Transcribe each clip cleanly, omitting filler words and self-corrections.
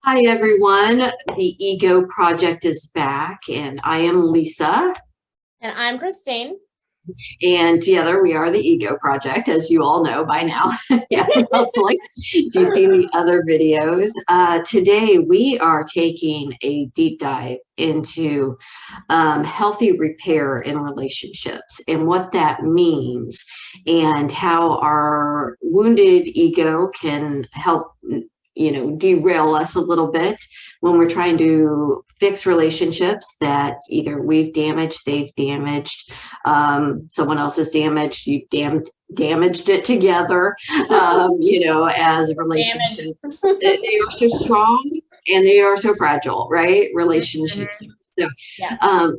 Hi, everyone. The Ego Project is back, and I am Lisa. And I'm Christine. And together we are the Ego Project, as you all know by now. Yeah, hopefully, if you've seen the other videos. Today we are taking a deep dive into healthy repair in relationships and what that means, and how our wounded ego can help derail us a little bit when we're trying to fix relationships that either we've damaged, they've damaged, someone else has damaged, you've damaged it together. As relationships, they are so strong and they are so fragile, right? Relationships. So,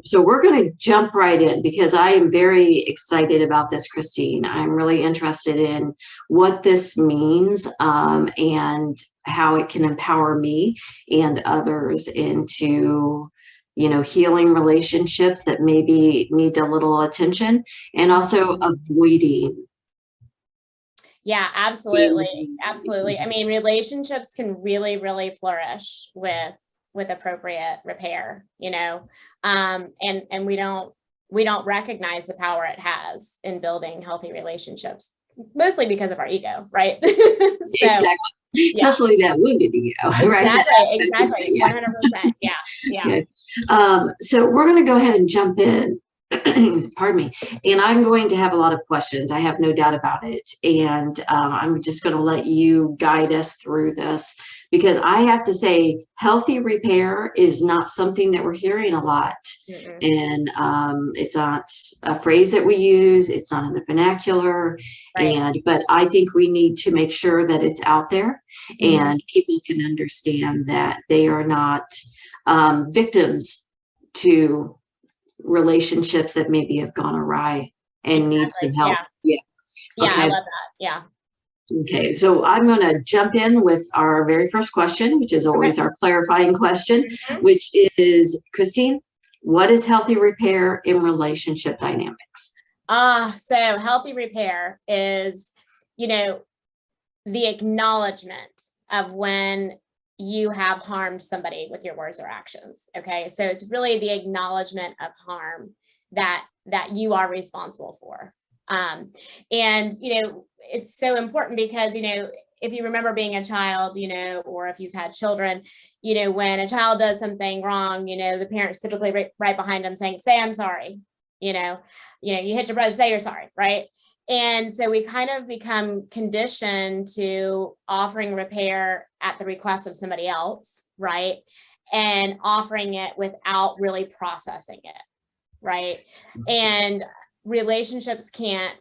so we're going to jump right in because I am very excited about this, Christine. I'm really interested in what this means and how it can empower me and others into, healing relationships that maybe need a little attention, and also avoiding. Yeah, absolutely. Absolutely. I mean, relationships can really, really flourish with appropriate repair, and we don't recognize the power it has in building healthy relationships, mostly because of our ego, right? Exactly. Especially that wounded ego, right? Exactly. 100%. Yeah. Okay. So we're going to go ahead and jump in. Pardon me. And I'm going to have a lot of questions. I have no doubt about it. And I'm just going to let you guide us through this, because I have to say, healthy repair is not something that we're hearing a lot. And it's not a phrase that we use. It's not in the vernacular. Right. But I think we need to make sure that it's out there and people can understand that they are not victims to relationships that maybe have gone awry and need some help. Yeah. Okay. I love that. Yeah. Okay, so I'm going to jump in with our very first question, which is always our clarifying question, which is, Christine, what is healthy repair in relationship dynamics? So healthy repair is, the acknowledgement of when you have harmed somebody with your words or actions. Okay, so it's really the acknowledgement of harm that you are responsible for. And it's so important because if you remember being a child, or if you've had children, when a child does something wrong, the parents typically right behind them saying, "Say I'm sorry." You hit your brother, say you're sorry, right? And so we kind of become conditioned to offering repair at the request of somebody else, right? And offering it without really processing it, right? And relationships can't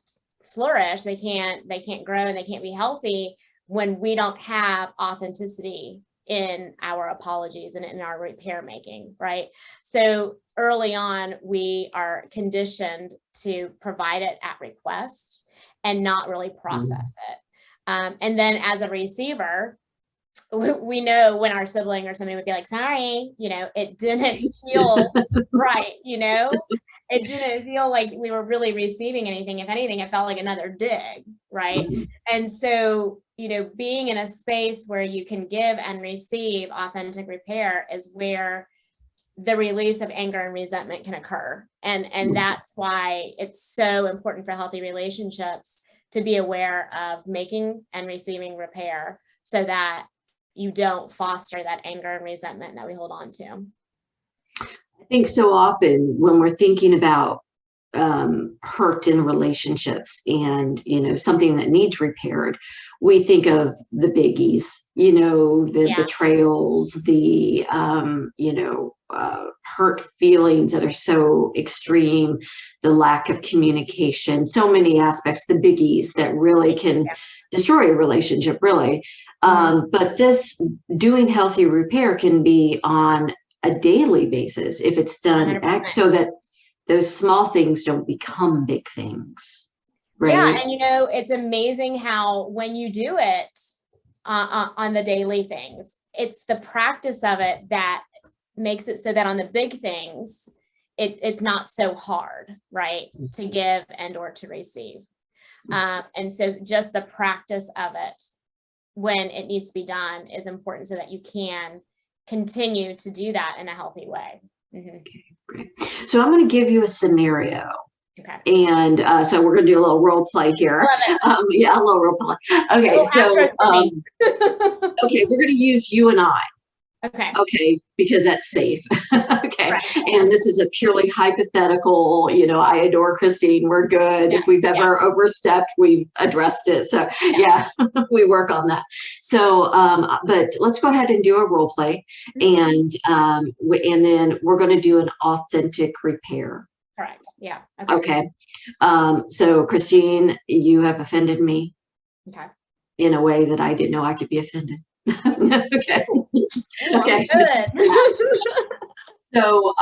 flourish, they can't grow, and they can't be healthy when we don't have authenticity in our apologies and in our repair making, right? So early on, we are conditioned to provide it at request and not really process it. And then as a receiver, we know when our sibling or somebody would be like, "Sorry, it didn't feel right, it didn't feel like we were really receiving anything. If anything, it felt like another dig," right? And so, being in a space where you can give and receive authentic repair is where the release of anger and resentment can occur. And that's why it's so important for healthy relationships to be aware of making and receiving repair so that you don't foster that anger and resentment that we hold on to. I think so often when we're thinking about hurt in relationships and, something that needs repaired, we think of the biggies, the betrayals, the, hurt feelings that are so extreme, the lack of communication, so many aspects, the biggies that really can destroy a relationship, really. But this doing healthy repair can be on a daily basis if it's done so that those small things don't become big things. Right? Yeah. And it's amazing how when you do it on the daily things, it's the practice of it that makes it so that on the big things, it's not so hard, right, to give and or to receive. And so just the practice of it when it needs to be done is important so that you can continue to do that in a healthy way. Mm-hmm. Great. So I'm going to give you a scenario. Okay. And so we're going to do a little role play here. Yeah, a little role play. Okay, so okay, we're going to use you and I. Okay, because that's safe. Okay, right. And this is a purely hypothetical, I adore Cristine, we're good. If we've ever overstepped, we've addressed it. So yeah, we work on that. So, but let's go ahead and do a role play. And then we're going to do an authentic repair. Correct. Yeah. Okay. So Cristine, you have offended me in a way that I didn't know I could be offended. Okay. Okay. So,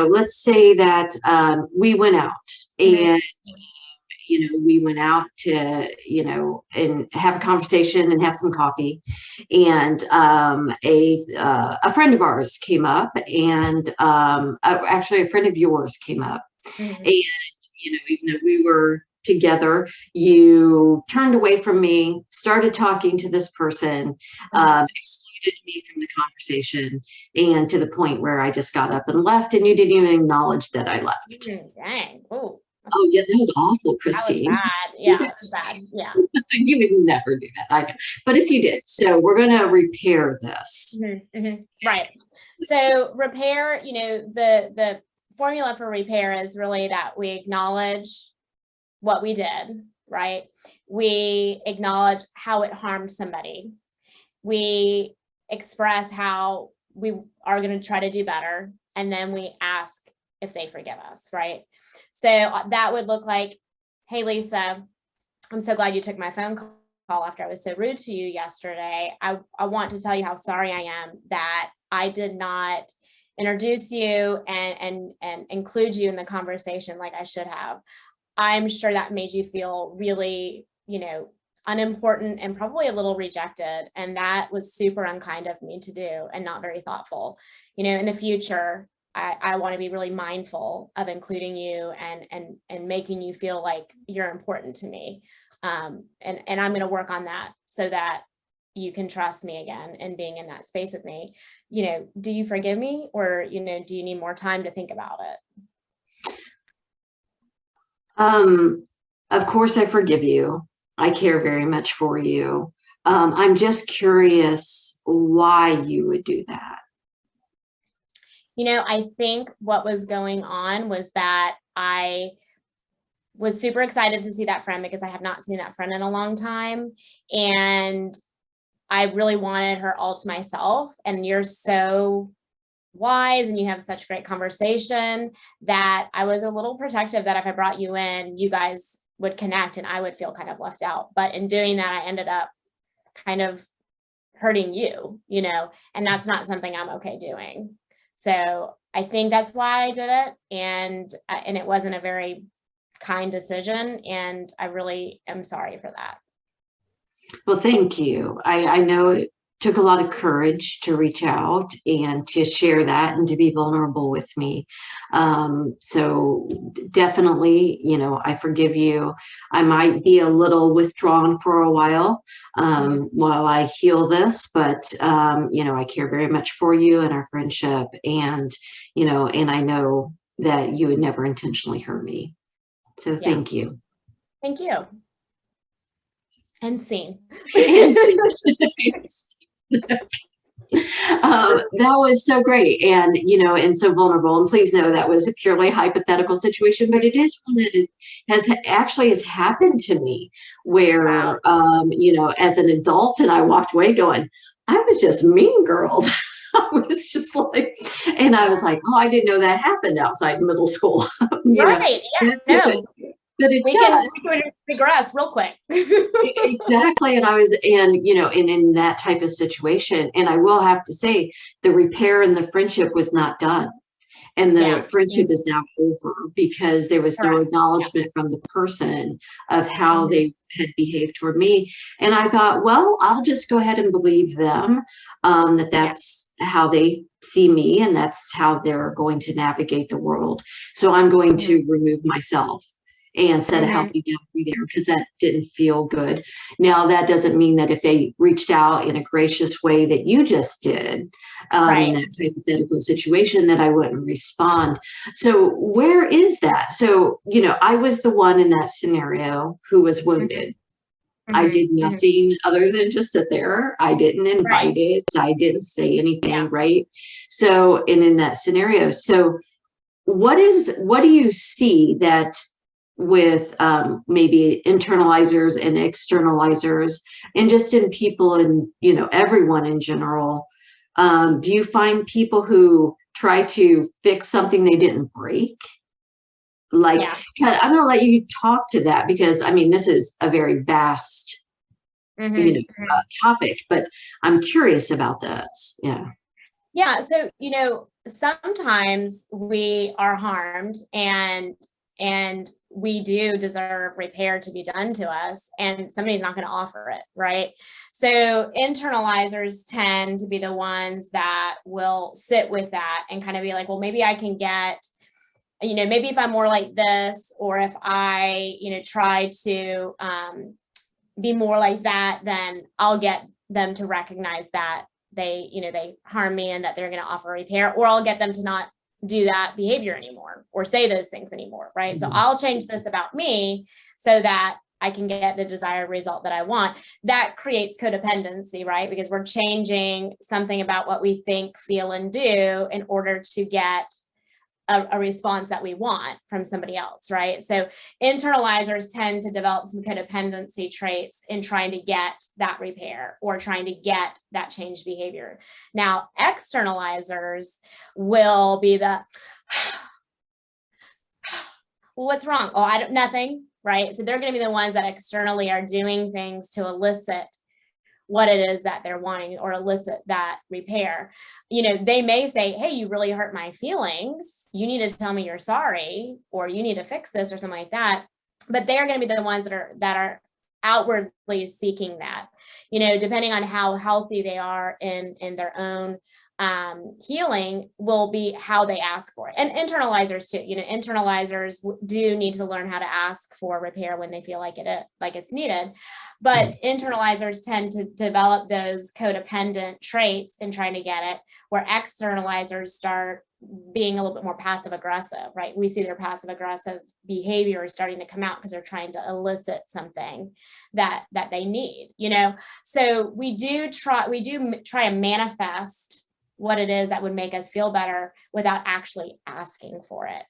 let's say that we went out and, we went out to, and have a conversation and have some coffee. And a friend of ours came up and actually a friend of yours came up. And, even though we were together, you turned away from me, started talking to this person, excluded me from the conversation, and to the point where I just got up and left, and you didn't even acknowledge that I left. Dang. Oh yeah, that was awful, Cristine. That was bad. Yeah, it was bad. Yeah. You would never do that. I know. But if you did, so we're going to repair this. Right. So repair, the formula for repair is really that we acknowledge what we did, right? We acknowledge how it harmed somebody. We express how we are going to try to do better. And then we ask if they forgive us, right? So that would look like, hey, Lisa, I'm so glad you took my phone call after I was so rude to you yesterday. I want to tell you how sorry I am that I did not introduce you and include you in the conversation like I should have. I'm sure that made you feel really, unimportant and probably a little rejected. And that was super unkind of me to do and not very thoughtful. In the future, I want to be really mindful of including you and making you feel like you're important to me. And I'm going to work on that so that you can trust me again and being in that space with me. Do you forgive me, or, do you need more time to think about it? Of course I forgive you. I care very much for you. I'm just curious why you would do that. I think what was going on was that I was super excited to see that friend because I have not seen that friend in a long time. And I really wanted her all to myself. And you're so wise and you have such great conversation that I was a little protective that if I brought you in, you guys would connect and I would feel kind of left out. But in doing that, I ended up kind of hurting you, and that's not something I'm okay doing. So I think that's why I did it. And it wasn't a very kind decision. And I really am sorry for that. Well, thank you. I know it took a lot of courage to reach out and to share that and to be vulnerable with me. So definitely, I forgive you. I might be a little withdrawn for a while I heal this, but, I care very much for you and our friendship, and, and I know that you would never intentionally hurt me. So thank you. Thank you. And scene. That was so great, and and so vulnerable. And please know that was a purely hypothetical situation, but it is one that has happened to me, where as an adult, and I walked away going, I was just mean girled. I was just like, and I was like, oh, I didn't know that happened outside middle school. Right? Yeah. No. But we can regress real quick. Exactly. And in that type of situation, and I will have to say, the repair and the friendship was not done. And the friendship is now over because there was no acknowledgement from the person of how they had behaved toward me. And I thought, well, I'll just go ahead and believe them, that's how they see me and that's how they're going to navigate the world. So I'm going to remove myself and set a healthy boundary there, because that didn't feel good. Now, that doesn't mean that if they reached out in a gracious way that you just did, in that hypothetical situation, that I wouldn't respond. So where is that? So, I was the one in that scenario who was wounded. I did nothing other than just sit there. I didn't invite it. I didn't say anything, right? So, and in that scenario, so what do you see that with maybe internalizers and externalizers, and just in people and, everyone in general? Do you find people who try to fix something they didn't break? Like, I'm going to let you talk to that, because I mean, this is a very vast, topic, but I'm curious about this. Yeah. Yeah. So, sometimes we are harmed and we do deserve repair to be done to us, and somebody's not going to offer it, right? So internalizers tend to be the ones that will sit with that and kind of be like, well, maybe I can get, maybe if I'm more like this, or if I, try to be more like that, then I'll get them to recognize that they harm me and that they're going to offer repair, or I'll get them to not do that behavior anymore or say those things anymore, right? So I'll change this about me so that I can get the desired result that I want. That creates codependency, right? Because we're changing something about what we think, feel, and do in order to get a response that we want from somebody else, right? So internalizers tend to develop some codependency traits in trying to get that repair or trying to get that changed behavior. Now, externalizers will be the, well, what's wrong? Oh, nothing, right? So they're going to be the ones that externally are doing things to elicit what it is that they're wanting or elicit that repair. They may say, hey, you really hurt my feelings. You need to tell me you're sorry, or you need to fix this, or something like that. But they're going to be the ones that are outwardly seeking that, depending on how healthy they are in their own healing, will be how they ask for it. And internalizers too, internalizers do need to learn how to ask for repair when they feel like it's needed. But internalizers tend to develop those codependent traits in trying to get it, where externalizers start being a little bit more passive aggressive, right? We see their passive aggressive behavior starting to come out because they're trying to elicit something that they need, So we do try and manifest what it is that would make us feel better without actually asking for it,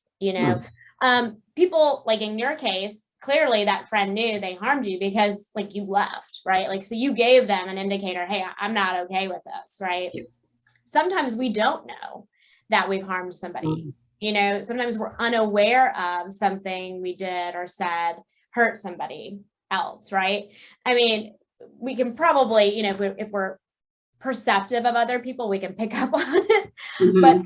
people, like in your case, clearly that friend knew they harmed you because you left, right? So you gave them an indicator, hey, I'm not okay with this, right? Yeah. Sometimes we don't know that we've harmed somebody. Sometimes we're unaware of something we did or said hurt somebody else, right? I mean, we can probably, if we're perceptive of other people, we can pick up on it, but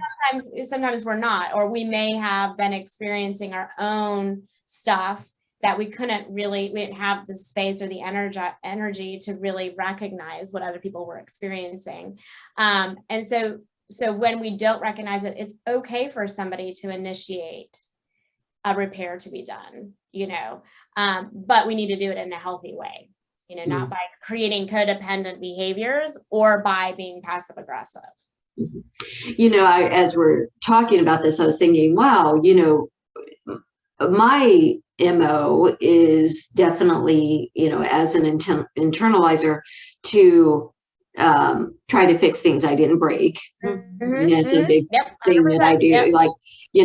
sometimes we're not, or we may have been experiencing our own stuff that we didn't have the space or the energy to really recognize what other people were experiencing. And so when we don't recognize it, it's okay for somebody to initiate a repair to be done, but we need to do it in a healthy way, not by creating codependent behaviors or by being passive aggressive. As we're talking about this, I was thinking, wow, my MO is definitely, as an internalizer, to try to fix things I didn't break. That's a big thing that I do.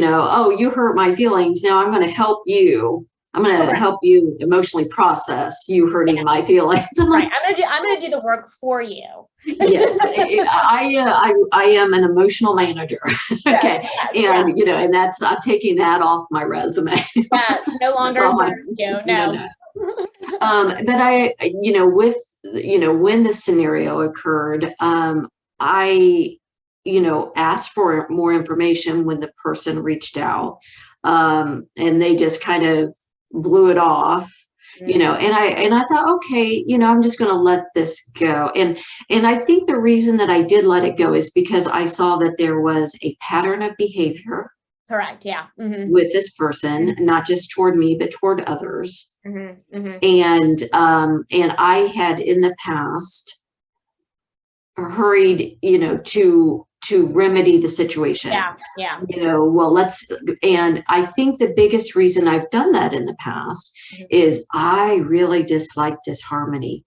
Oh, you hurt my feelings. Now I'm going to help you. I'm going to help you emotionally process you hurting my feelings. I'm going to do the work for you. Yes, I am an emotional manager. Okay, and that's, I'm taking that off my resume. Yes, no longer serves you. No. But I, when the scenario occurred, I, asked for more information when the person reached out, and they just kind of blew it off, and I thought, okay, I'm just going to let this go. And I think the reason that I did let it go is because I saw that there was a pattern of behavior Correct. Yeah. with this person, not just toward me, but toward others. Mm-hmm. And I had in the past hurried, to remedy the situation. Yeah. And I think the biggest reason I've done that in the past is I really dislike disharmony.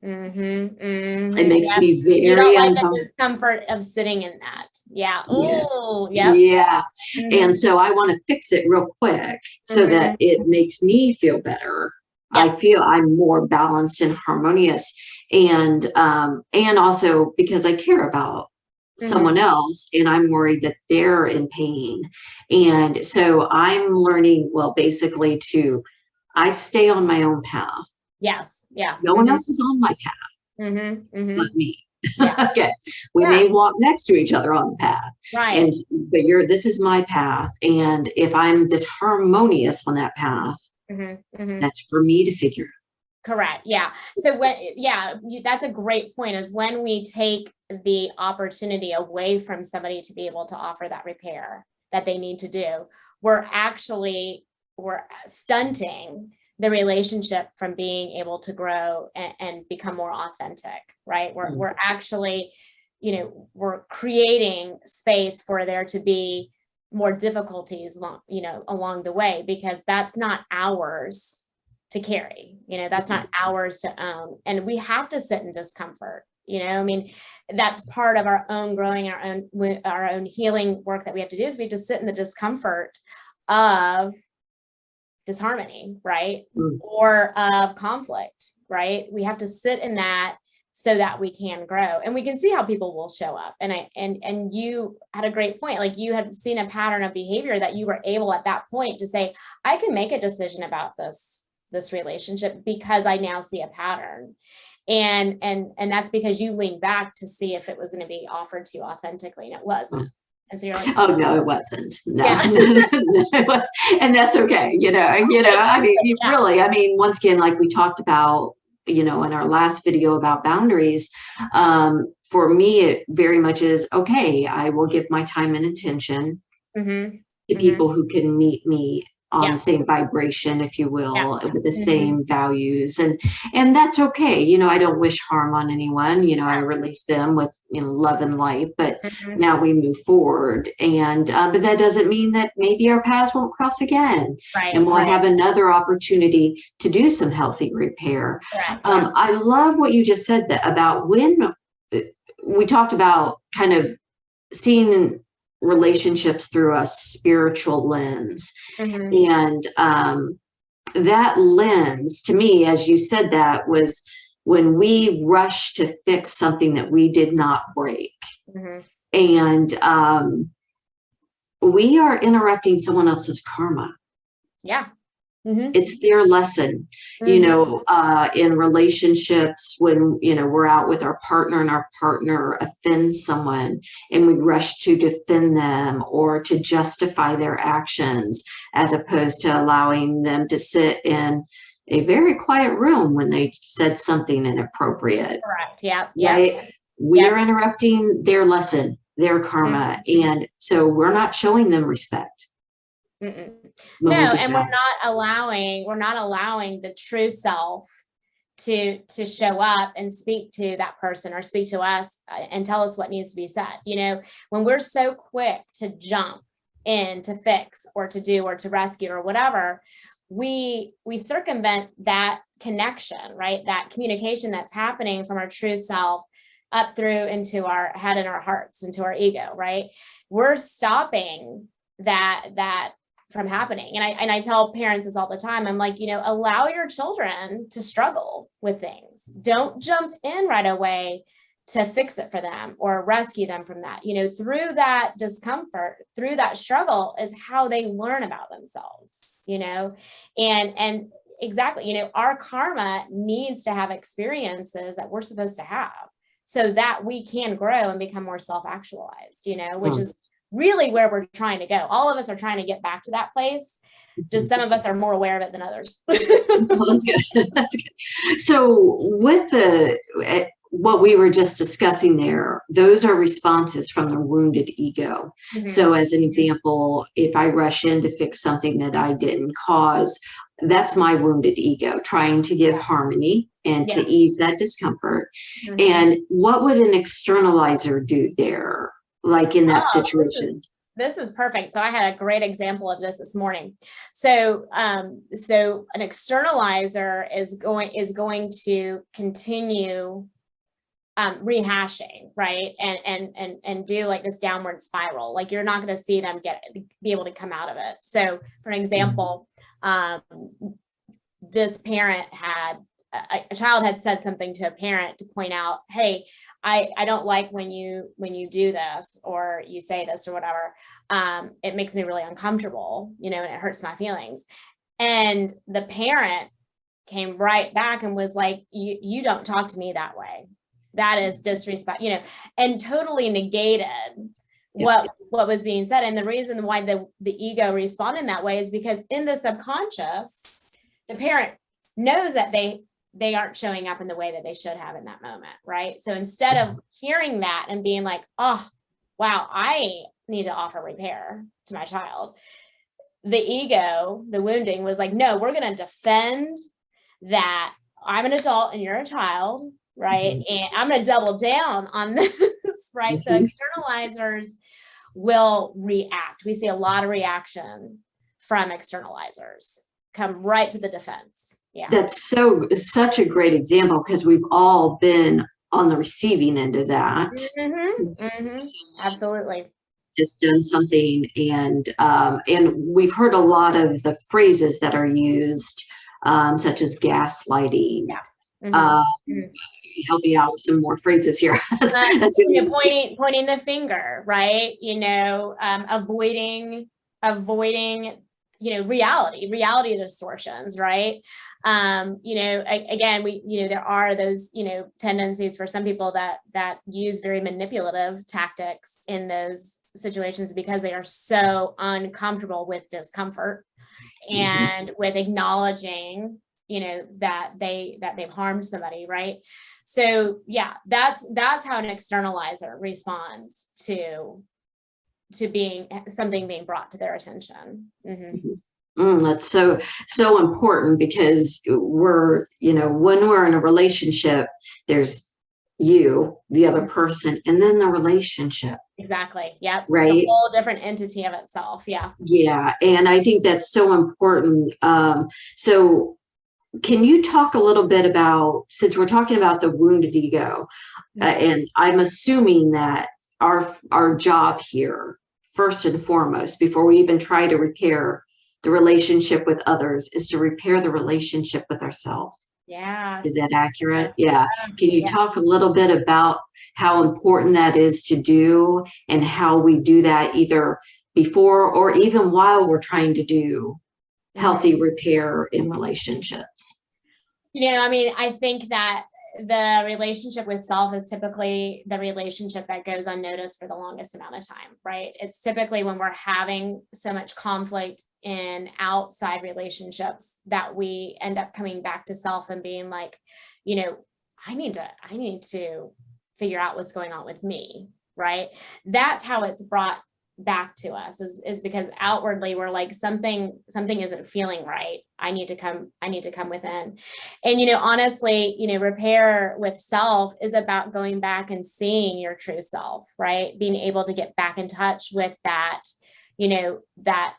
It makes me very you don't like uncomfortable. the discomfort of sitting in that. Yeah. Yes. Oh, yeah. Yeah. And so I want to fix it real quick so that it makes me feel better. Yeah. I feel I'm more balanced and harmonious. And also because I care about someone else, and I'm worried that they're in pain. And so I'm learning, well, basically I stay on my own path. Yes. Yeah. No one else is on my path but me. Yeah. Okay. We may walk next to each other on the path. Right. But this is my path. And if I'm disharmonious on that path, that's for me to figure out. Correct. Yeah. So that's a great point, is when we take the opportunity away from somebody to be able to offer that repair that they need to do, we're stunting the relationship from being able to grow and become more authentic, right? We're actually, we're creating space for there to be more difficulties along the way, because that's not ours to carry, that's not ours to own. And we have to sit in discomfort, that's part of our own growing, our own healing work that we have to do, is we have to sit in the discomfort of disharmony, right? Or of conflict, right? We have to sit in that so that we can grow, and we can see how people will show up. And you had a great point. Like, you had seen a pattern of behavior that you were able at that point to say, I can make a decision about this relationship because I now see a pattern. And that's because you leaned back to see if it was going to be offered to you authentically, and it wasn't. And so you're like, oh no, it wasn't. No, it was, and that's okay. Really, once again, like we talked about, in our last video about boundaries, for me, it very much is, okay, I will give my time and attention to people who can meet me on the same vibration, if you will, with the same values. And that's okay. I don't wish harm on anyone. I release them with, love and light, but now we move forward. And, but that doesn't mean that maybe our paths won't cross again. Right, and we'll have another opportunity to do some healthy repair. I love what you just said about when we talked about kind of seeing relationships through a spiritual lens. And that lens, to me, as you said, that was when we rush to fix something that we did not break. And we are interrupting someone else's karma. Yeah. It's their lesson, in relationships, when, we're out with our partner and our partner offends someone and we rush to defend them or to justify their actions, as opposed to allowing them to sit in a very quiet room when they said something inappropriate. Correct. Yeah. Right. We are interrupting their lesson, their karma. And so we're not showing them respect. No, and we're not allowing the true self to show up and speak to that person or speak to us and tell us what needs to be said. When we're so quick to jump in to fix or to do or to rescue or whatever, we circumvent that connection, right? That communication that's happening from our true self up through into our head and our hearts, into our ego, right? We're stopping that from happening. And I tell parents this all the time. I'm like, allow your children to struggle with things. Don't jump in right away to fix it for them or rescue them from that. Through that discomfort, through that struggle is how they learn about themselves, and exactly, our karma needs to have experiences that we're supposed to have so that we can grow and become more self-actualized, which is really where we're trying to go. All of us are trying to get back to that place. Just some of us are more aware of it than others. Well, that's good. That's good. So with what we were just discussing there, those are responses from the wounded ego. So as an example, if I rush in to fix something that I didn't cause, that's my wounded ego trying to give harmony and to ease that discomfort. And what would an externalizer do there, like in that situation? This is perfect. So I had a great example of this morning. So, so an externalizer is going to continue rehashing, right? And do like this downward spiral. Like you're not going to see them be able to come out of it. So for example, this parent had, a child had said something to a parent to point out, hey, I don't like when you do this or you say this or whatever. It makes me really uncomfortable, you know, and it hurts my feelings. And the parent came right back and was like, you don't talk to me that way. That is disrespect, you know, and totally negated what was being said. And the reason why the ego responded in that way is because in the subconscious, the parent knows that they aren't showing up in the way that they should have in that moment, right? So instead of hearing that and being like, oh, wow, I need to offer repair to my child, the ego, the wounding was like, no, we're going to defend that I'm an adult and you're a child, right? And I'm going to double down on this, right? So externalizers will react. We see a lot of reaction from externalizers, come right to the defense. Yeah. That's such a great example because we've all been on the receiving end of that. Absolutely. Just done something, and we've heard a lot of the phrases that are used, such as gaslighting. Help me out with some more phrases here. That's you know, pointing the finger, right? You know, avoiding, you know, reality distortions, right? You know, again, you know, there are those, you know, tendencies for some people that use very manipulative tactics in those situations because they are so uncomfortable with discomfort and with acknowledging, you know, that they've harmed somebody, right? So yeah, that's how an externalizer responds to something being brought to their attention. That's so important because we're, you know, when we're in a relationship, there's you, the other person, and then the relationship. Exactly. Yep. Right. It's a whole different entity of itself. Yeah. Yeah. And I think that's so important. So can you talk a little bit about, since we're talking about the wounded ego, and I'm assuming that our job here, first and foremost, before we even try to repair the relationship with others, is to repair the relationship with ourselves. Yeah. Is that accurate? Yeah. Can you talk a little bit about how important that is to do and how we do that either before or even while we're trying to do healthy repair in relationships? You know, I mean, I think that the relationship with self is typically the relationship that goes unnoticed for the longest amount of time, right? It's typically when we're having so much conflict in outside relationships that we end up coming back to self and being like, you know, I need to figure out what's going on with me, right? That's how it's brought back to us is because outwardly we're like something isn't feeling right. I need to come within. And, you know, honestly, you know, repair with self is about going back and seeing your true self, right? Being able to get back in touch with that, you know, that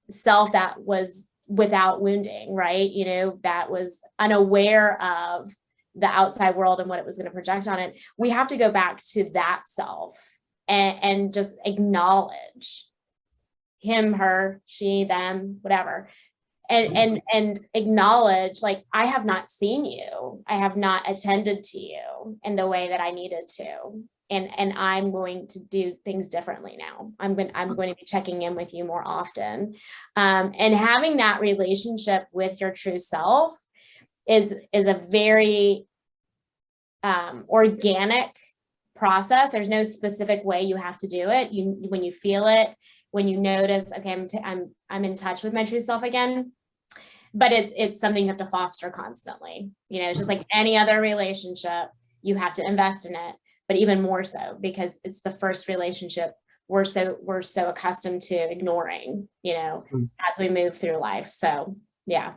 self that was without wounding, right? You know, that was unaware of the outside world and what it was going to project on it. We have to go back to that self and just acknowledge him, her, she, them, whatever. And acknowledge, like, I have not seen you. I have not attended to you in the way that I needed to. And I'm going to do things differently now. I'm going to be checking in with you more often. And having that relationship with your true self is a very organic process. There's no specific way you have to do it. When you feel it, when you notice, okay, I'm in touch with my true self again. But it's something you have to foster constantly. You know, it's just like any other relationship. you have to invest in it, but even more so because it's the first relationship we're so accustomed to ignoring, as we move through life. So yeah.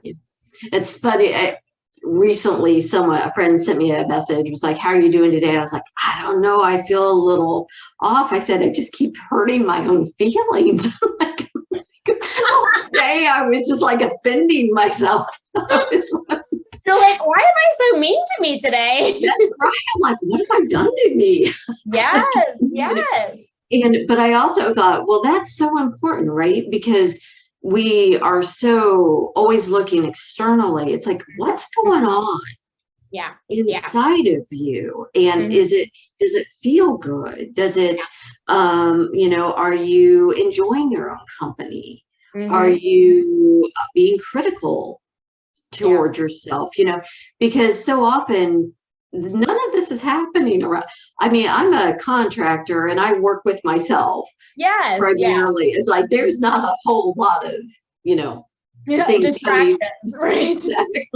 It's funny. Recently, a friend sent me a message, was like, how are you doing today? I was like, I don't know. I feel a little off. I said, I just keep hurting my own feelings. Like, all day I was just like offending myself. You're like, why am I so mean to me today? That's right. I'm like, what have I done to me? Yes. But I also thought, well, that's so important, right? Because we are so always looking externally. It's like, what's going on inside of you? And does it feel good? Does it, are you enjoying your own company? Are you being critical toward yourself? Because so often none of this is happening around. I mean, I'm a contractor and I work with myself. Yes. Primarily. It's like there's not a whole lot of, things distractions, right? Exactly.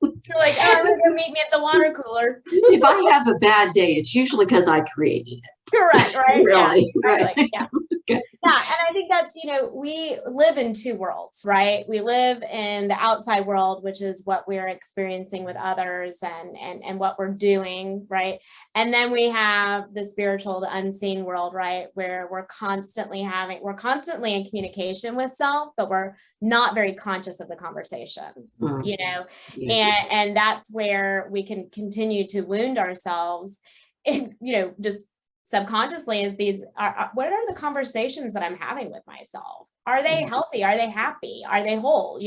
You're like, oh, I'm gonna go meet me at the water cooler. If I have a bad day, it's usually because I created it. Correct, right? Really, right. Yeah. Yeah, and I think that's, we live in two worlds, right? We live in the outside world, which is what we're experiencing with others and what we're doing, right? And then we have the spiritual, the unseen world, right? Where we're constantly in communication with self, but we're not very conscious of the conversation, and that's where we can continue to wound ourselves, and, just subconsciously is what are the conversations that I'm having with myself? Are they healthy? Are they happy? Are they whole?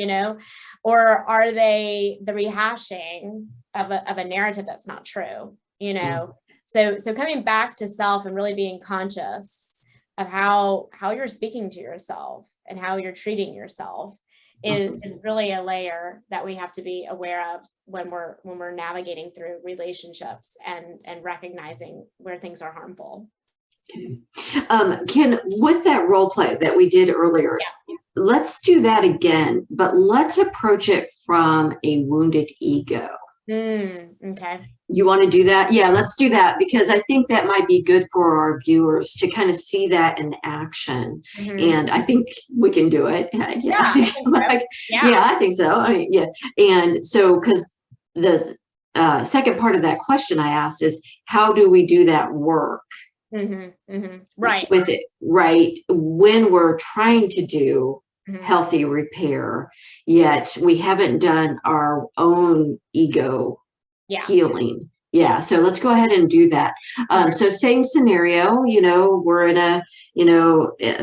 Or are they the rehashing of a narrative that's not true? So coming back to self and really being conscious of how you're speaking to yourself and how you're treating yourself is really a layer that we have to be aware of when we're navigating through relationships and recognizing where things are harmful. Okay. With that role play that we did earlier, let's do that again, but let's approach it from a wounded ego. Okay. You want to do that? Yeah, let's do that, because I think that might be good for our viewers to kind of see that in action. And I think we can do it. I think so. And so, because the second part of that question I asked is, how do we do that work? Right. With it, right? When we're trying to do healthy repair, yet we haven't done our own ego healing. Yeah. So let's go ahead and do that. So same scenario, we're in a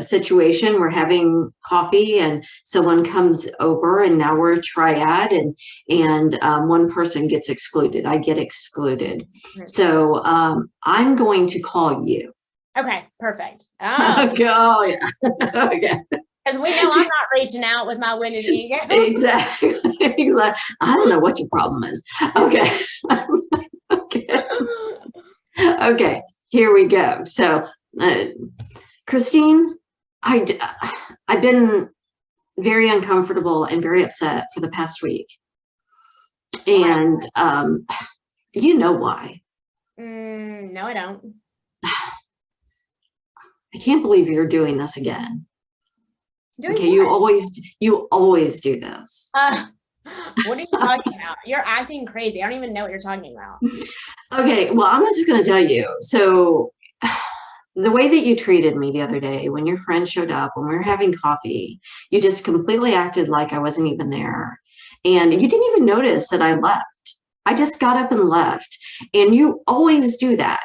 situation, we're having coffee and someone comes over, and now we're a triad, and one person gets excluded. I get excluded. So I'm going to call you. Okay, perfect. Oh, yeah. Okay. Because we know I'm not reaching out with my wounded ego. Exactly. I don't know what your problem is. Okay. Okay. Here we go. So, Cristine, I've been very uncomfortable and very upset for the past week, and you know why? No, I don't. I can't believe you're doing this again. Okay, you always do this. What are you talking about? You're acting crazy. I don't even know what you're talking about. Okay, well, I'm just going to tell you. So the way that you treated me the other day when your friend showed up, when we were having coffee, you just completely acted like I wasn't even there. And you didn't even notice that I left. I just got up and left. And you always do that.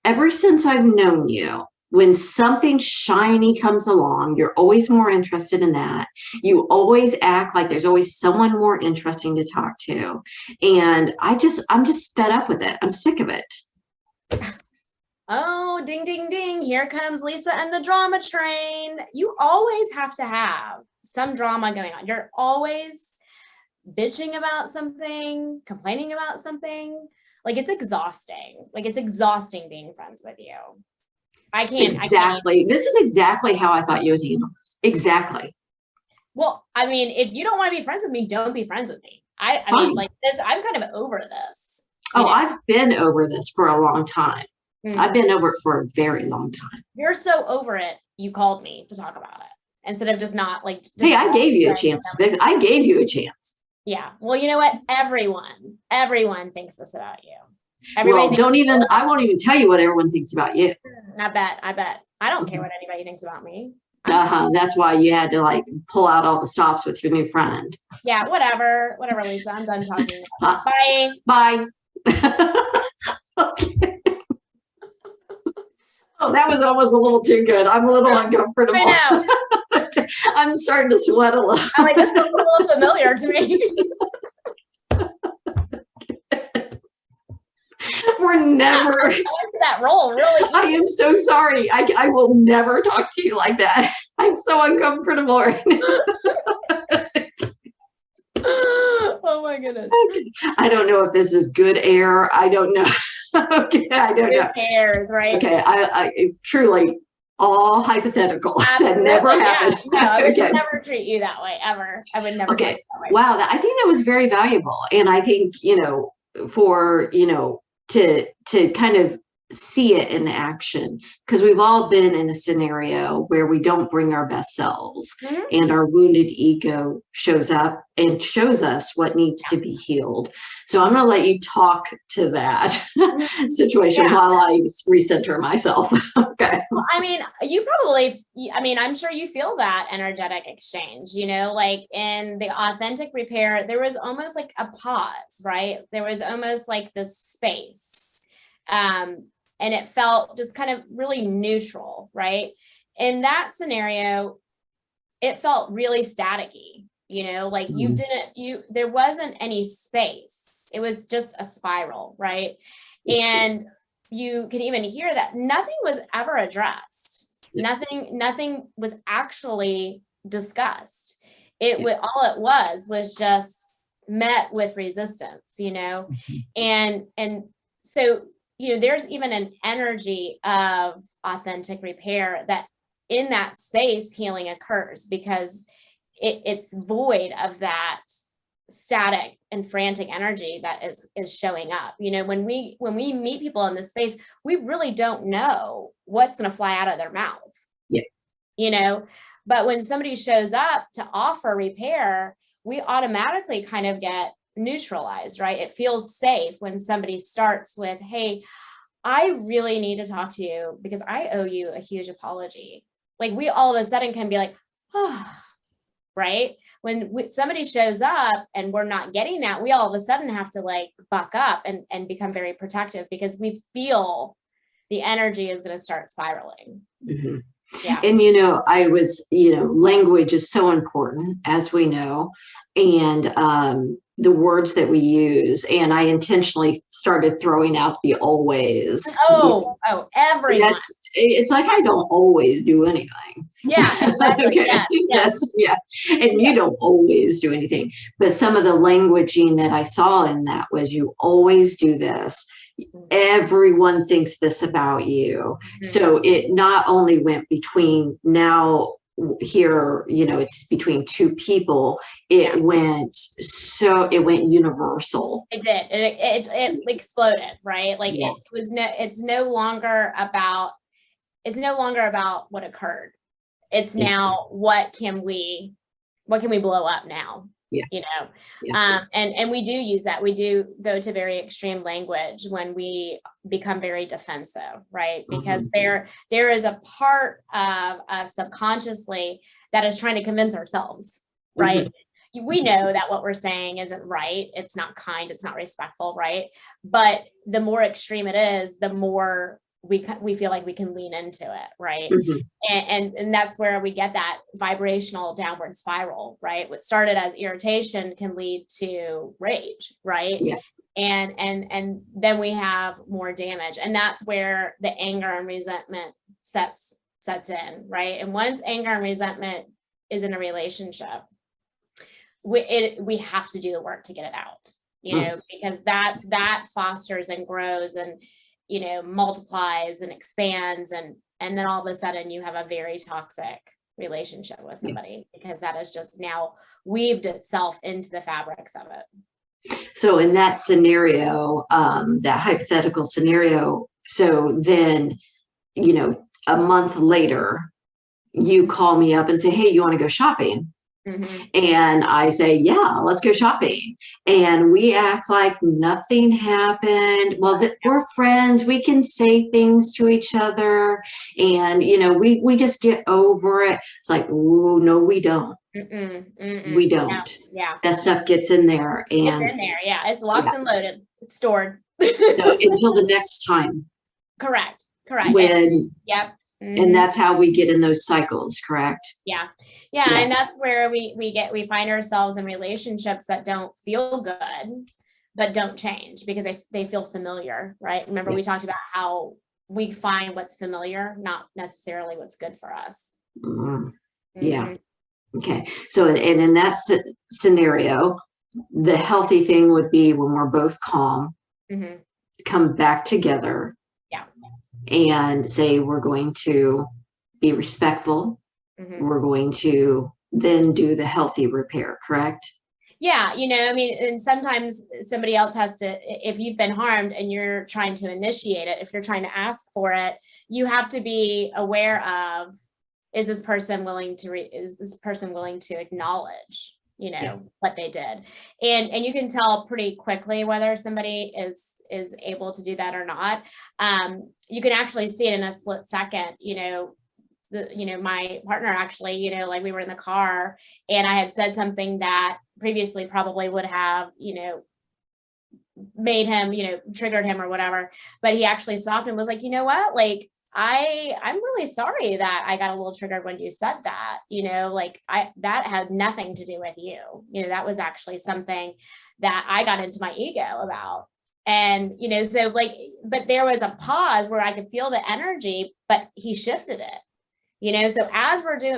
Ever since I've known you, when something shiny comes along, you're always more interested in that. You always act like there's always someone more interesting to talk to. And I'm just fed up with it. I'm sick of it. Oh, ding, ding, ding. Here comes Lisa and the drama train. You always have to have some drama going on. You're always bitching about something, complaining about something. Like, it's exhausting. Like, it's exhausting being friends with you. I can't. Exactly. This is exactly how I thought you would handle this. Exactly. Well, I mean, if you don't want to be friends with me, don't be friends with me. I mean, like this, I'm kind of over this. Oh, I've been over this for a long time. I've been over it for a very long time. You're so over it, you called me to talk about it instead of just not like. Just hey, I gave you a chance to fix it. I gave you a chance. Yeah. Well, you know what? Everyone thinks this about you. Well, I won't even tell you what everyone thinks about you. I bet. I don't care what anybody thinks about me. That's why you had to like pull out all the stops with your new friend. Yeah, whatever, Lisa. I'm done talking. Bye. Bye. Okay. Oh, that was almost a little too good. I'm a little uncomfortable. I know. I'm starting to sweat a little. I'm like, this is a little familiar to me. We're never. I went to that role, really. I am so sorry. I will never talk to you like that. I'm so uncomfortable right now. Oh my goodness. Okay. I don't know if this is good air. I don't know. Okay, I don't know. Cares, right? Okay, I truly all hypothetical. That never happened. No, I would never treat you that way ever. I would never. Okay. Wow. I think that was very valuable. And I think, for, to kind of see it in action, because we've all been in a scenario where we don't bring our best selves and our wounded ego shows up and shows us what needs to be healed. So I'm going to let you talk to that situation while I recenter myself. Okay. Well, I mean, I'm sure you feel that energetic exchange, like in the authentic repair, there was almost like a pause, right? There was almost like this space. And it felt just kind of really neutral, right? In that scenario, it felt really staticky, like there wasn't any space. It was just a spiral, right? And you can even hear that nothing was ever addressed. Nothing was actually discussed. All it was just met with resistance, and so there's even an energy of authentic repair that in that space healing occurs because it's void of that static and frantic energy that is showing up. When we meet people in this space, we really don't know what's going to fly out of their mouth. Yeah. But when somebody shows up to offer repair, we automatically kind of get neutralized, right? It feels safe when somebody starts with, hey, I really need to talk to you because I owe you a huge apology. Like we all of a sudden can be like, oh, right? When somebody shows up and we're not getting that, we all of a sudden have to like buck up and become very protective because we feel the energy is going to start spiraling. Mm-hmm. Yeah. And, I was, language is so important, as we know, and the words that we use. And I intentionally started throwing out the always. Oh, everyone. It's like, I don't always do anything. Yeah. Exactly. Okay. Yeah. And you don't always do anything. But some of the languaging that I saw in that was you always do this. Everyone thinks this about you. So it not only went between now here, it's between two people, it went universal. It did. It exploded, right? Like it's no longer about what occurred. It's now what can we blow up now? And we do use that. We do go to very extreme language when we become very defensive, right? Because there is a part of us subconsciously that is trying to convince ourselves, right? We know that what we're saying isn't right. It's not kind. It's not respectful, right? But the more extreme it is, the more we feel like we can lean into it, right? And that's where we get that vibrational downward spiral, right? What started as irritation can lead to rage, right? Yeah. And then we have more damage, and that's where the anger and resentment sets in, right? And once anger and resentment is in a relationship, we have to do the work to get it out, because that fosters and grows and multiplies and expands, and then all of a sudden you have a very toxic relationship with somebody because that has just now weaved itself into the fabrics of it. So in that scenario, that hypothetical scenario, so then, you know, a month later, you call me up and say, hey, you want to go shopping? And I say, yeah, let's go shopping. And we act like nothing happened. Well, that we're friends. We can say things to each other. And, you know, we just get over it. It's like, oh, no, we don't. We don't. Yeah. That stuff gets in there. And it's in there. Yeah. It's locked and loaded. It's stored. So until the next time. Correct. When, yep. And that's how we get in those cycles, correct? Yeah. And that's where we find ourselves in relationships that don't feel good, but don't change because they feel familiar, right? Remember, we talked about how we find what's familiar, not necessarily what's good for us. Yeah. Okay. So, and in that scenario, the healthy thing would be when we're both calm, come back together. And say, we're going to be respectful. We're going to then do the healthy repair, correct? Yeah, you know, I mean, and sometimes somebody else has to, if you've been harmed and you're trying to initiate it, if you're trying to ask for it, you have to be aware of, is this person willing to acknowledge, you know, what they did? And you can tell pretty quickly whether somebody is able to do that or not. You can actually see it in a split second. You know, my partner actually, you know, like we were in the car and I had said something that previously probably would have, you know, made him, you know, triggered him or whatever, but he actually stopped and was like, you know what, like, I'm really sorry that I got a little triggered when you said that, you know, like that had nothing to do with you. You know, that was actually something that I got into my ego about. And, you know, so like, but there was a pause where I could feel the energy, but he shifted it, you know? So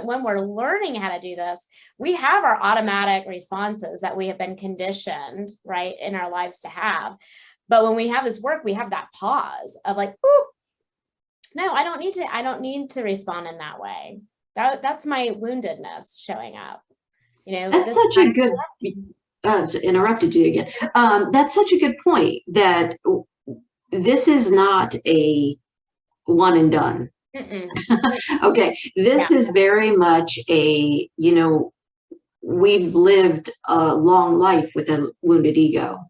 when we're learning how to do this, we have our automatic responses that we have been conditioned, right, in our lives to have. But when we have this work, we have that pause of like, oop, no, I don't need to respond in that way. That's my woundedness showing up. You know, that's such a good, interrupted you again. That's such a good point that this is not a one and done. Okay. This is very much a, you know, we've lived a long life with a wounded ego.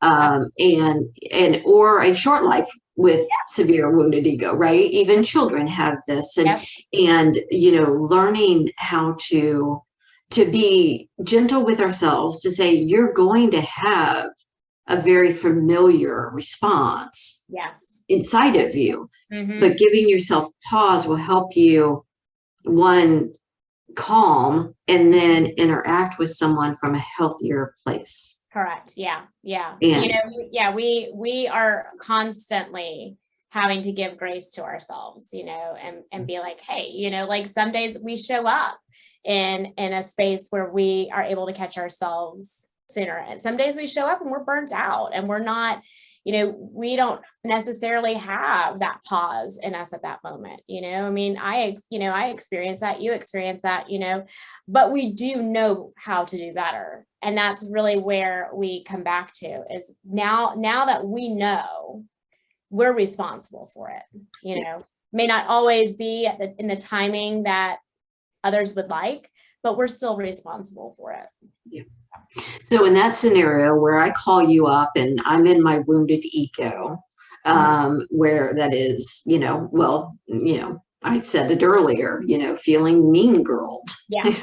And or a short life with severe wounded ego, right? Even children have this, and you know, learning how to be gentle with ourselves, to say you're going to have a very familiar response inside of you, but giving yourself pause will help you, one, calm, and then interact with someone from a healthier place. Correct. Yeah. You know, we are constantly having to give grace to ourselves, you know, and be like, hey, you know, like some days we show up in a space where we are able to catch ourselves sooner. And some days we show up and we're burnt out and we're not, you know, we don't necessarily have that pause in us at that moment. You know, I mean, I experience that, you experience that, you know, but we do know how to do better. And that's really where we come back to, is now that we know, we're responsible for it. You know, may not always be in the timing that others would like, but we're still responsible for it. Yeah. So in that scenario where I call you up and I'm in my wounded ego, where that is, you know, well, you know, I said it earlier, you know, feeling mean girled,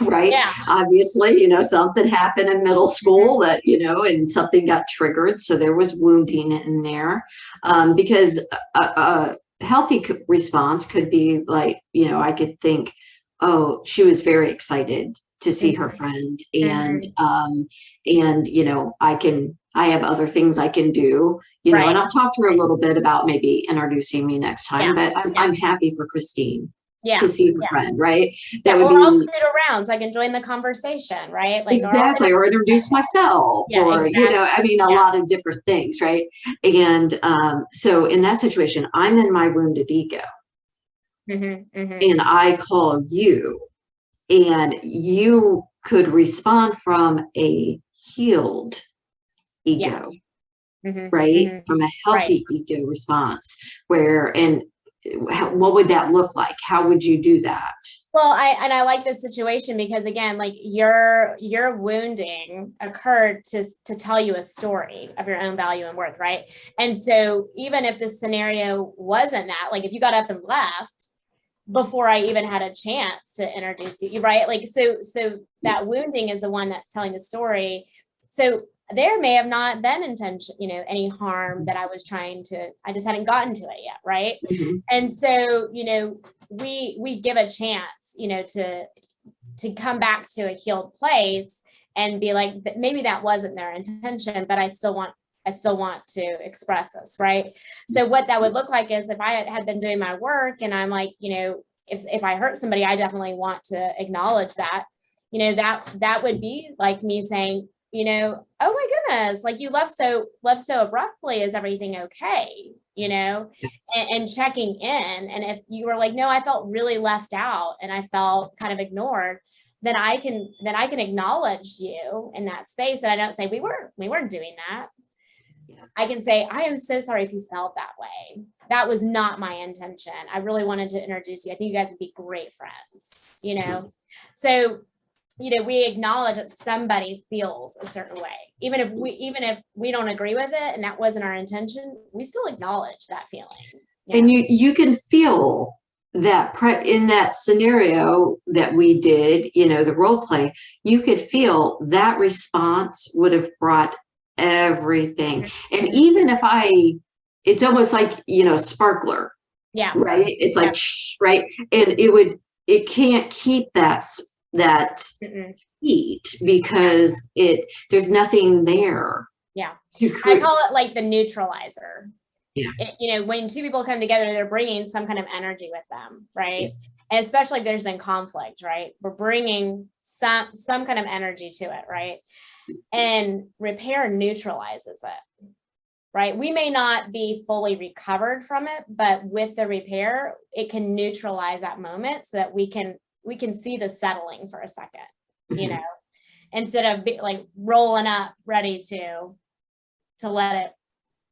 right? Obviously, you know, something happened in middle school that, you know, and something got triggered. So there was wounding in there, because a healthy response could be like, you know, I could think, oh, she was very excited to see her friend, and you know, I have other things I can do, you know, and I'll talk to her a little bit about maybe introducing me next time, but I'm happy for Cristine to see her friend, right? That would be, I'll scoot around so I can join the conversation, right? Like exactly, or introduce myself, or you know, I mean, a lot of different things, right? And so in that situation, I'm in my wounded ego, and I call you. And you could respond from a healed ego, Mm-hmm. right? Mm-hmm. From a Right. healthy ego response, where, and what would that look like? How would you do that? Well, I like this situation because again, like your wounding occurred to tell you a story of your own value and worth, right? And so even if this scenario wasn't that, like if you got up and left before I even had a chance to introduce you, right? Like so that wounding is the one that's telling the story. So there may have not been intention, you know, any harm that I was trying to, I just hadn't gotten to it yet, right? Mm-hmm. And so, you know, we give a chance, you know, to come back to a healed place and be like, maybe that wasn't their intention, but I still want to express this, right? So what that would look like is if I had been doing my work and I'm like, you know, if I hurt somebody, I definitely want to acknowledge that, you know, that would be like me saying, you know, oh my goodness, like you left so abruptly. Is everything okay? You know, and checking in. And if you were like, no, I felt really left out and I felt kind of ignored, then I can acknowledge you in that space. And I don't say we weren't doing that. Yeah. I can say, I am so sorry if you felt that way. That was not my intention. I really wanted to introduce you. I think you guys would be great friends, you know? So, you know, we acknowledge that somebody feels a certain way. Even if we don't agree with it and that wasn't our intention, we still acknowledge that feeling. Yeah. And you can feel that in that scenario that we did, you know, the role play, you could feel that response would have brought everything. And even if it's almost like, you know, sparkler. Yeah. Right. It's like, shh, right. And it can't keep that heat because there's nothing there. Yeah. I call it like the neutralizer. Yeah. You know, when two people come together, they're bringing some kind of energy with them, right? Yeah. And especially if there's been conflict, right? We're bringing some kind of energy to it, right? And repair neutralizes it, right? We may not be fully recovered from it, but with the repair, it can neutralize that moment so that we can see the settling for a second, you know, instead of like rolling up ready to let it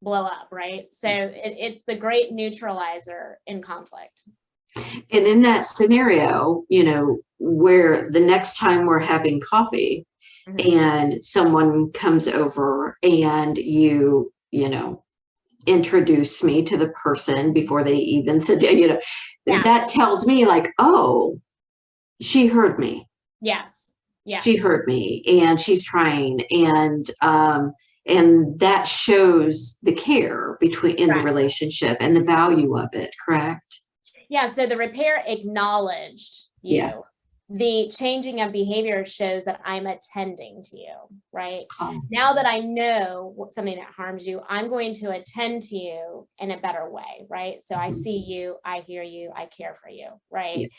blow up, right? So it's the great neutralizer in conflict. And in that scenario, you know, where the next time we're having coffee and someone comes over and you know, introduce me to the person before they even sit down, you know, that tells me like, oh, she heard me. Yes. Yeah. She heard me and she's trying. And that shows the care in the relationship and the value of it, correct? Yeah. So the repair acknowledged you. Yeah. The changing of behavior shows that I'm attending to you, right? Now that I know something that harms you, I'm going to attend to you in a better way, right? So I see you, I hear you, I care for you, right?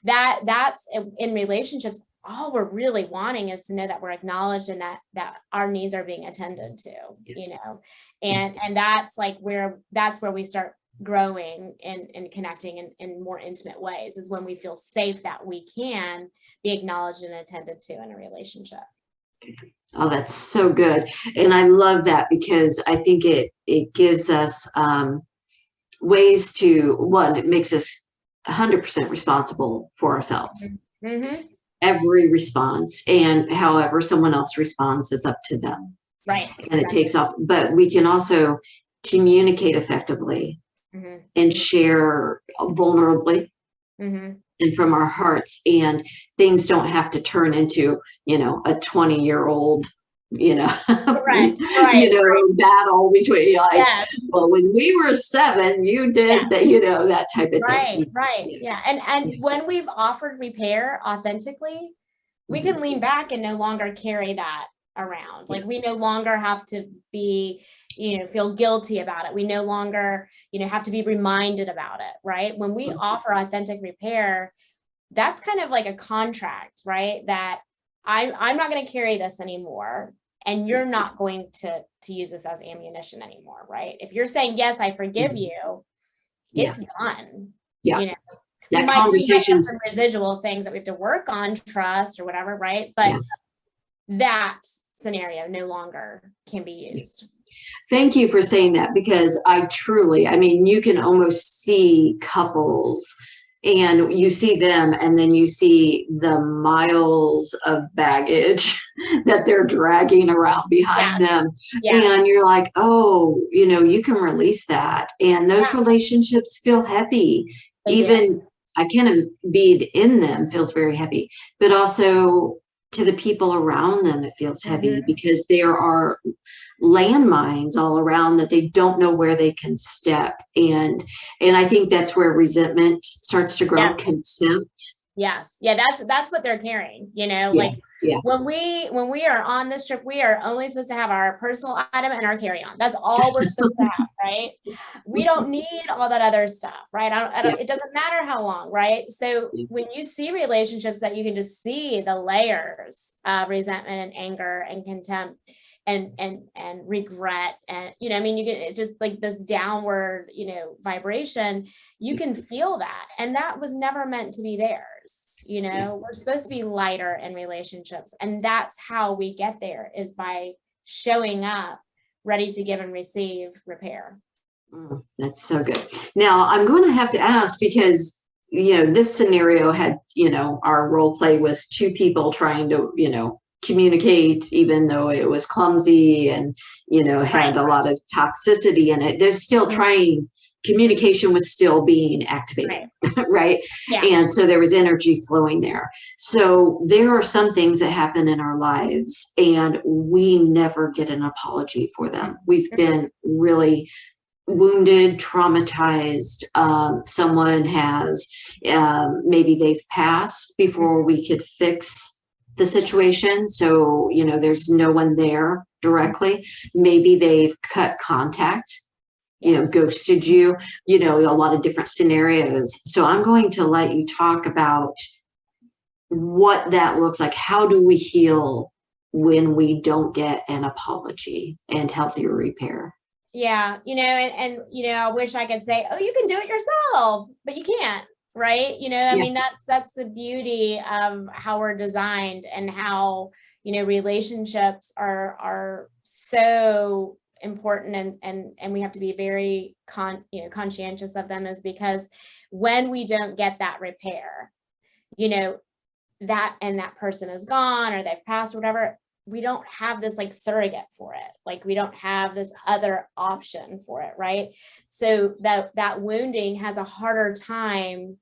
Yeah. That's in relationships. All we're really wanting is to know that we're acknowledged and that our needs are being attended to, you know, and that's like where we start growing and connecting in more intimate ways, is when we feel safe that we can be acknowledged and attended to in a relationship. Oh, that's so good. And I love that because I think it gives us ways to, one, it makes us 100% responsible for ourselves. Mm-hmm. Every response, and however someone else responds is up to them. Right. And it takes off, but we can also communicate effectively and share vulnerably and from our hearts, and things don't have to turn into, you know, a 20-year-old, you know, you know, battle between like, well, when we were 7, you did that, you know, that type of thing. Right. Yeah. And when we've offered repair authentically, we can lean back and no longer carry that around. Like we no longer have to be, you know, feel guilty about it. We no longer, you know, have to be reminded about it, right? When we offer authentic repair, that's kind of like a contract, right? That I'm not going to carry this anymore, and you're not going to use this as ammunition anymore, right? If you're saying, yes, I forgive you, it's done. Yeah. You know, that conversation, some residual things that we have to work on, trust or whatever, right? But that scenario no longer can be used. Thank you for saying that, because I mean, you can almost see couples and you see them and then you see the miles of baggage that they're dragging around behind them. And you're like, oh, you can release that. And those relationships feel heavy. Even I can't be in them feels very heavy, but also to the people around them, it feels heavy because there are landmines all around that they don't know where they can step. And I think that's where resentment starts to grow, contempt. Yes. Yeah, that's what they're carrying, like when we are on this trip, we are only supposed to have our personal item and our carry-on. That's all we're supposed to have, right? We don't need all that other stuff, right? It doesn't matter how long, right? So when you see relationships that you can just see the layers of resentment and anger and contempt and regret, and I mean, you get just like this downward vibration, you can feel that, and that was never meant to be theirs. We're supposed to be lighter in relationships, and that's how we get there, is by showing up ready to give and receive repair. That's so good. Now I'm going to have to ask, because this scenario had our role play was two people trying to communicate, even though it was clumsy and had a lot of toxicity in it. They're still trying. Communication was still being activated, right? And so there was energy flowing there. So there are some things that happen in our lives and we never get an apology for them. We've been really wounded, traumatized. Someone has, maybe they've passed before we could fix the situation. So, there's no one there directly. Maybe they've cut contact, ghosted you, a lot of different scenarios. So I'm going to let you talk about what that looks like. How do we heal when we don't get an apology and healthier repair? Yeah. And I wish I could say, oh, you can do it yourself, but you can't. Right. I mean, that's the beauty of how we're designed, and how, relationships are so important, and we have to be very conscientious of them, is because when we don't get that repair, that person is gone or they've passed or whatever, we don't have this like surrogate for it. Like we don't have this other option for it. Right. So that wounding has a harder time.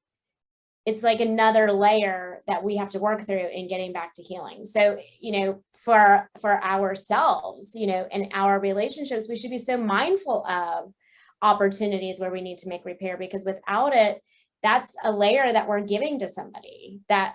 It's like another layer that we have to work through in getting back to healing. So, for ourselves, in our relationships, we should be so mindful of opportunities where we need to make repair, because without it, that's a layer that we're giving to somebody that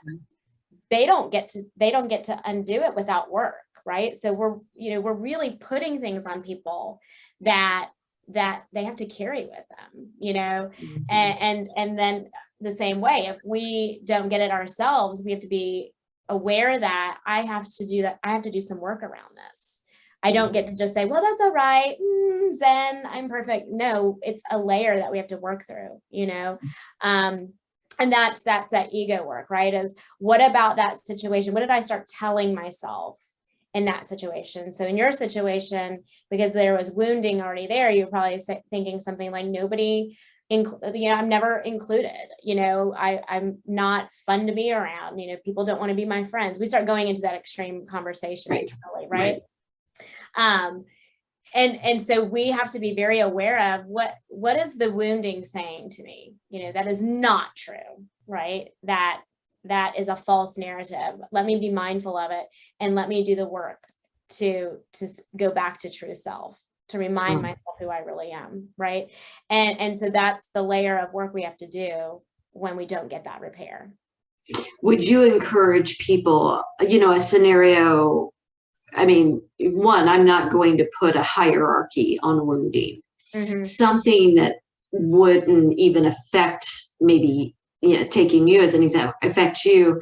they don't get to undo it without work. Right. So we're really putting things on people that they have to carry with them, and then the same way, if we don't get it ourselves, we have to be aware that I have to do some work around this. I don't get to just say, well, that's all right. Zen, I'm perfect. No, it's a layer that we have to work through, and that's that ego work, right? Is what about that situation? What did I start telling myself in that situation? So in your situation, because there was wounding already there, you're probably thinking something like, nobody, I'm never included. I'm not fun to be around. People don't want to be my friends. We start going into that extreme conversation internally, right? And so we have to be very aware of what is the wounding saying to me? That is not true, right? That is a false narrative. Let me be mindful of it, and let me do the work to go back to true self, to remind myself who I really am, right? And so that's the layer of work we have to do when we don't get that repair. Would you encourage people, a scenario? I mean, one, I'm not going to put a hierarchy on wounding. Something that wouldn't even affect, maybe, taking you as an example, affect you,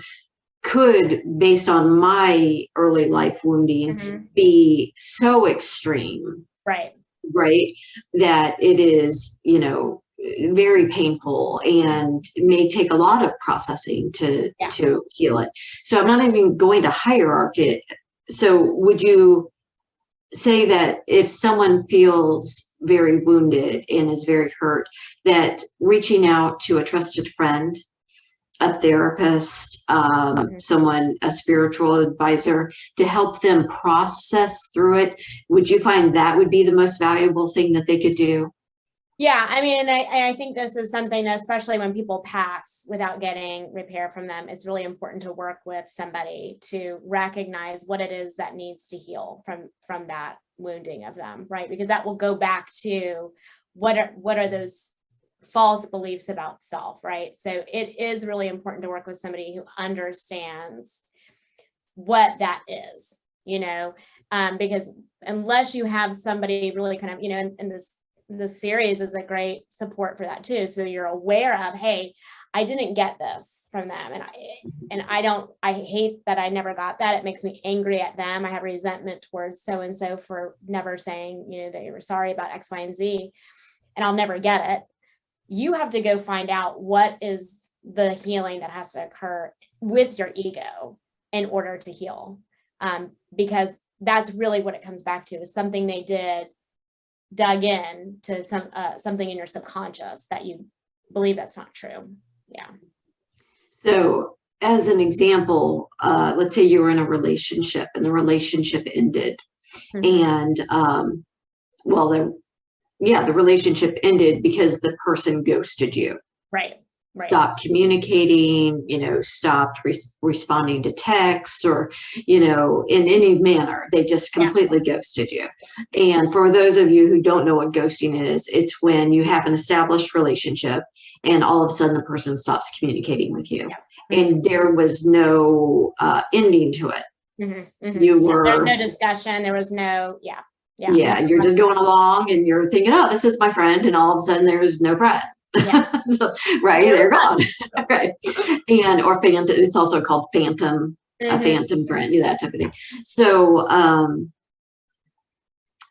could, based on my early life wounding, be so extreme, right, that it is, very painful and may take a lot of processing to heal it. So I'm not even going to hierarchy so would you say that if someone feels very wounded and is very hurt, that reaching out to a trusted friend, a therapist, someone, a spiritual advisor, to help them process through it, would you find that would be the most valuable thing that they could do? Yeah, I mean, and I think this is something that, especially when people pass without getting repair from them, it's really important to work with somebody to recognize what it is that needs to heal from that wounding of them, right? Because that will go back to what are those false beliefs about self, right? So it is really important to work with somebody who understands what that is, because unless you have somebody really kind of, in this series is a great support for that too. So you're aware of, hey, I didn't get this from them. I hate that I never got that. It makes me angry at them. I have resentment towards so-and-so for never saying, that you were sorry about X, Y, and Z, and I'll never get it. You have to go find out what is the healing that has to occur with your ego in order to heal. Because that's really what it comes back to, is something they dug in to something in your subconscious that you believe that's not true. Yeah. So as an example, let's say you were in a relationship and the relationship ended, and the relationship ended because the person ghosted you. Right. Stopped communicating, stopped responding to texts, or, in any manner. They just completely ghosted you. And for those of you who don't know what ghosting is, it's when you have an established relationship and all of a sudden the person stops communicating with you. And there was no ending to it. There's no discussion. There was no, you're just going along and you're thinking, oh, this is my friend. And all of a sudden there's no friend. So, right, they're gone. Right. Or phantom, it's also called phantom, a phantom friend, that type of thing. So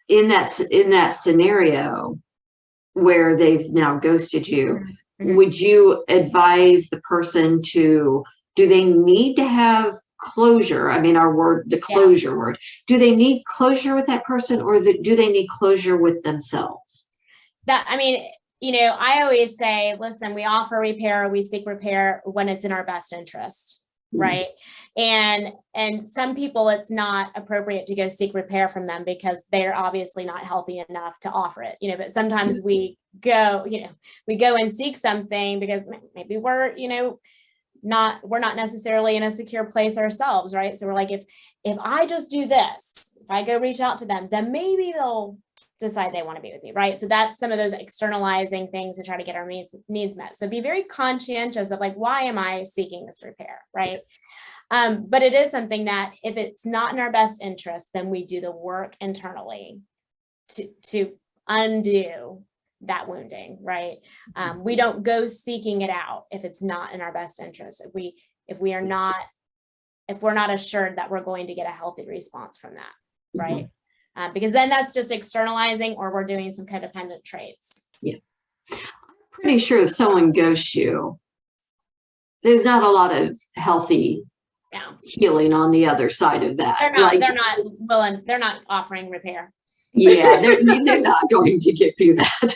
in that scenario where they've now ghosted you, would you advise the person do they need to have closure? I mean, the closure word, do they need closure with that person, or do they need closure with themselves? I always say, listen, we offer repair, we seek repair when it's in our best interest, right? And some people, it's not appropriate to go seek repair from them because they're obviously not healthy enough to offer it, but sometimes we go and seek something because maybe we're not necessarily in a secure place ourselves, right? So we're like, if I just do this, if I go reach out to them, then maybe they'll decide they want to be with me, right? So that's some of those externalizing things to try to get our needs met. So be very conscientious of why am I seeking this repair, right? But it is something that if it's not in our best interest, then we do the work internally to undo that wounding, right? We don't go seeking it out if it's not in our best interest. If we're not assured that we're going to get a healthy response from that, right? Because then that's just externalizing, or we're doing some codependent traits. Yeah. I'm pretty sure if someone ghosts you, there's not a lot of healthy healing on the other side of that. They're not offering repair. Yeah, they're not going to give you that.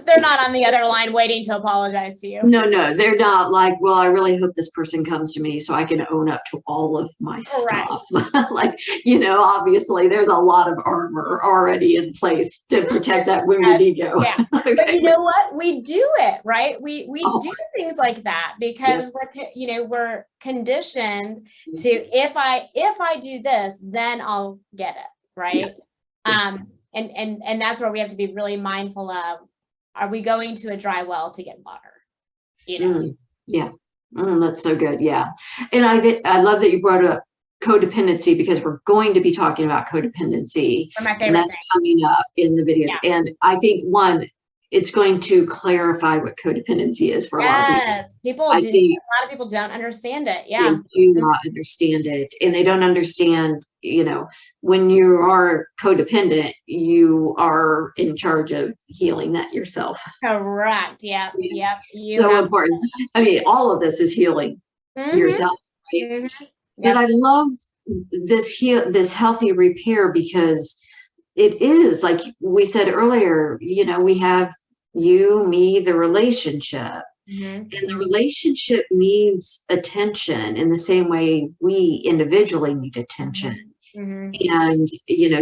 They're not on the other line waiting to apologize to you. No, they're not like, well, I really hope this person comes to me so I can own up to all of my stuff. Obviously there's a lot of armor already in place to protect that wounded ego. Yeah. Okay. But you know what? We do it, right? We do things like that because we're conditioned to, if I do this, then I'll get it, right? And that's where we have to be really mindful of, are we going to a dry well to get water? That's so good. Yeah. And I love that you brought up codependency, because we're going to be talking about codependency, and that's coming up in the videos. And I think it's going to clarify what codependency is for a lot of people. A lot of people don't understand it. Yeah. They do not understand it. And they don't understand, when you are codependent, you are in charge of healing that yourself. Correct. Yep. So important. I mean, all of this is healing yourself, right? But I love this healthy repair, because it is like we said earlier, we have you, me, the relationship. And the relationship needs attention in the same way we individually need attention. And,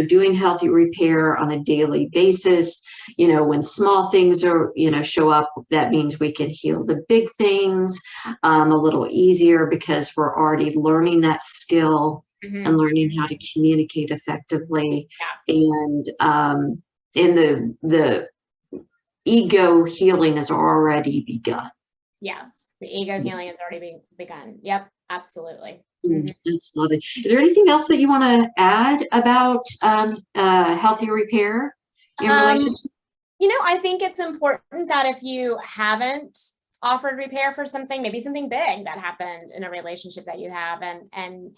doing healthy repair on a daily basis, when small things are, show up, that means we can heal the big things a little easier, because we're already learning that skill and learning how to communicate effectively. And the ego healing has already begun. Yes, the ego healing has already begun. Yep, absolutely. That's lovely. Is there anything else that you want to add about healthy repair in relationship? I think it's important that if you haven't offered repair for something, maybe something big that happened in a relationship that you have, and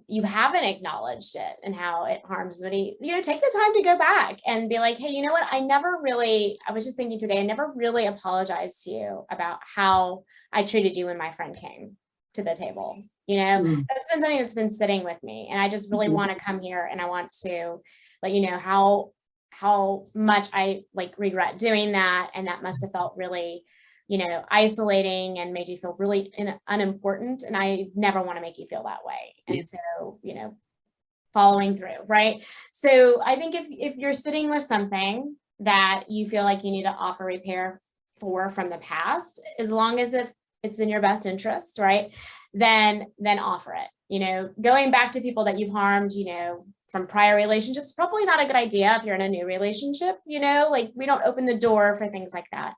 you haven't acknowledged it and how it harms somebody, take the time to go back and be like, hey, you know what? I was just thinking today, I never really apologized to you about how I treated you when my friend came to the table. That's been something that's been sitting with me. And I just really want to come here, and I want to let you know how much I regret doing that. And that must have felt really, isolating and made you feel really unimportant. And I never want to make you feel that way. And so, following through, right? So I think if you're sitting with something that you feel like you need to offer repair for from the past, as long as it's in your best interest, right? Then offer it. Going back to people that you've harmed, from prior relationships, probably not a good idea if you're in a new relationship, we don't open the door for things like that.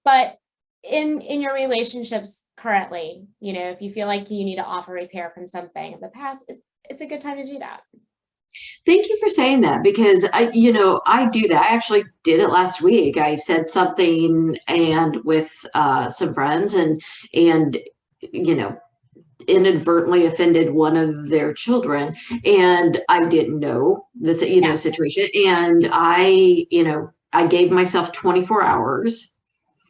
But in your relationships currently, if you feel like you need to offer repair from something in the past, it's a good time to do that. Thank you for saying that, because I do that. I actually did it last week. I said something and with some friends and inadvertently offended one of their children, and I didn't know this, situation. And I gave myself 24 hours.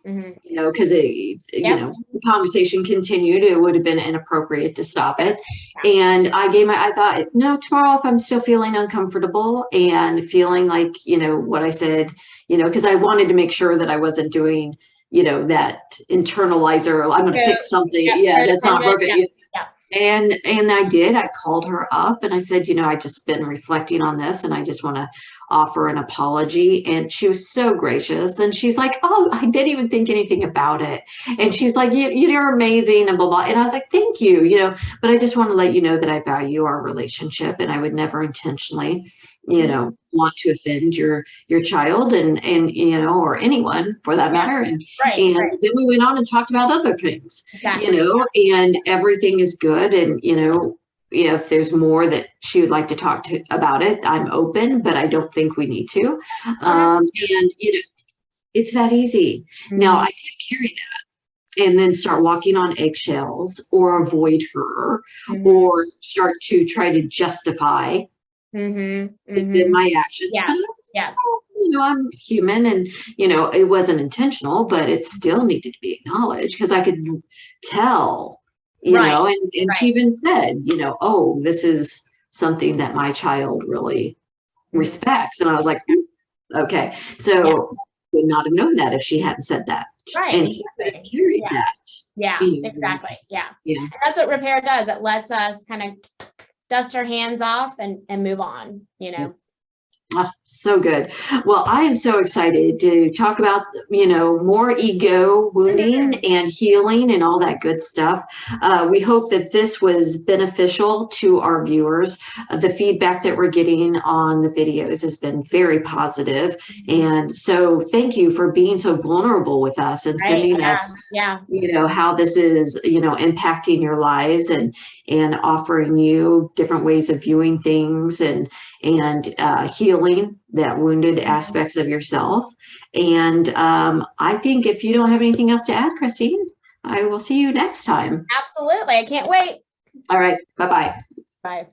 Because the conversation continued. It would have been inappropriate to stop it. And I thought, no, tomorrow, if I'm still feeling uncomfortable and feeling like, what I said, because I wanted to make sure that I wasn't doing, that internalizer, I'm going to fix something. That's not working. And I did. I called her up and I said, I just been reflecting on this, and I just want to offer an apology. And she was so gracious. And she's like, oh, I didn't even think anything about it. And she's like, you're amazing, and blah, blah. And I was like, thank you, but I just want to let you know that I value our relationship, and I would never intentionally, want to offend your child and or anyone for that matter. And then we went on and talked about other things, and everything is good. And, if there's more that she would like to talk to about it, I'm open, but I don't think we need to. And, it's that easy. Now I could carry that and then start walking on eggshells, or avoid her, or start to try to justify within my actions. Yes. I'm human, and it wasn't intentional, but it still needed to be acknowledged, because I could tell, and she even said, oh, this is something that my child really respects. And I was like, okay, so would not have known that if she hadn't said that. And she could have carried that. Exactly. And that's what repair does. It lets us kind of dust our hands off and move on, Oh, so good. Well, I am so excited to talk about, more ego wounding and healing and all that good stuff. We hope that this was beneficial to our viewers. The feedback that we're getting on the videos has been very positive. And so thank you for being so vulnerable with us and sending us, how this is, impacting your lives, and offering you different ways of viewing things, and healing that wounded aspects of yourself. And I think if you don't have anything else to add, Cristine, I will see you next time. Absolutely. I can't wait. All right. Bye-bye. Bye.